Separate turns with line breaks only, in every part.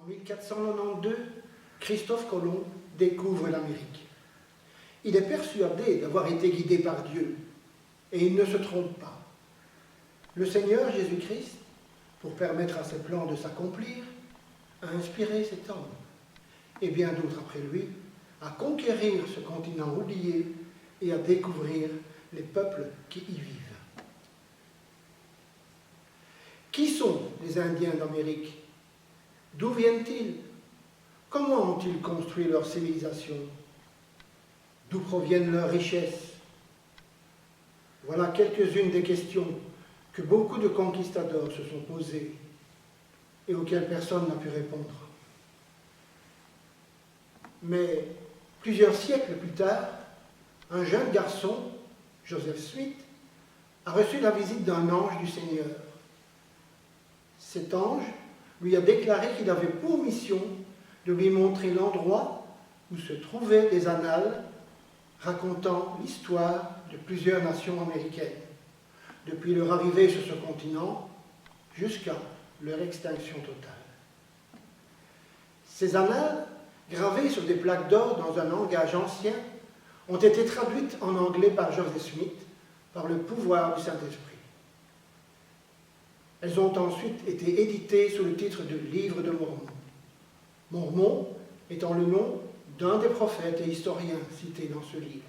1492, Christophe Colomb découvre l'Amérique. Il est persuadé d'avoir été guidé par Dieu, et il ne se trompe pas. Le Seigneur Jésus-Christ, pour permettre à ses plans de s'accomplir, a inspiré cet homme, et bien d'autres après lui, à conquérir ce continent oublié et à découvrir les peuples qui y vivent. Qui sont les Indiens d'Amérique? D'où viennent-ils? Comment ont-ils construit leur civilisation? D'où proviennent leurs richesses? Voilà quelques-unes des questions que beaucoup de conquistadors se sont posées et auxquelles personne n'a pu répondre. Mais plusieurs siècles plus tard, un jeune garçon, Joseph Smith, a reçu la visite d'un ange du Seigneur. Cet ange lui a déclaré qu'il avait pour mission de lui montrer l'endroit où se trouvaient des annales racontant l'histoire de plusieurs nations américaines, depuis leur arrivée sur ce continent jusqu'à leur extinction totale. Ces annales, gravées sur des plaques d'or dans un langage ancien, ont été traduites en anglais par Joseph Smith par le pouvoir du Saint-Esprit. Elles ont ensuite été éditées sous le titre de Livre de Mormon. Mormon étant le nom d'un des prophètes et historiens cités dans ce livre.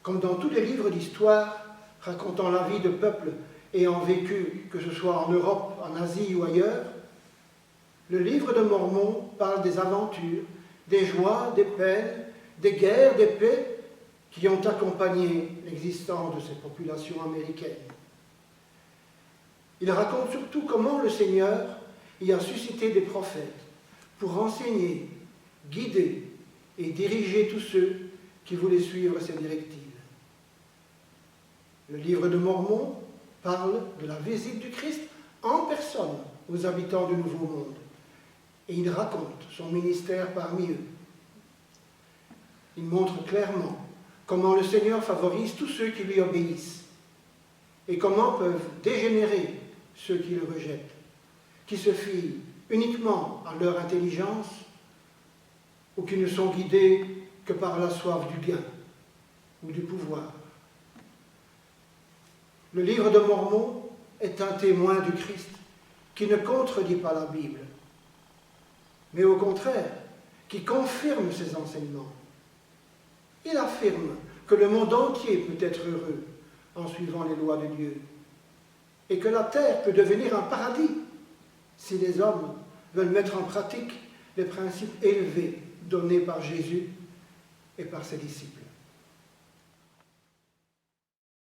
Comme dans tous les livres d'histoire racontant la vie de peuples ayant vécu, que ce soit en Europe, en Asie ou ailleurs, le livre de Mormon parle des aventures, des joies, des peines, des guerres, des paix qui ont accompagné l'existence de ces populations américaines. Il raconte surtout comment le Seigneur y a suscité des prophètes pour enseigner, guider et diriger tous ceux qui voulaient suivre ses directives. Le livre de Mormon parle de la visite du Christ en personne aux habitants du Nouveau Monde et il raconte son ministère parmi eux. Il montre clairement comment le Seigneur favorise tous ceux qui lui obéissent et comment peuvent dégénérer ceux qui le rejettent, qui se fient uniquement à leur intelligence ou qui ne sont guidés que par la soif du gain ou du pouvoir. Le livre de Mormon est un témoin du Christ qui ne contredit pas la Bible, mais au contraire, qui confirme ses enseignements. Il affirme que le monde entier peut être heureux en suivant les lois de Dieu et que la terre peut devenir un paradis si les hommes veulent mettre en pratique les principes élevés donnés par Jésus et par ses disciples.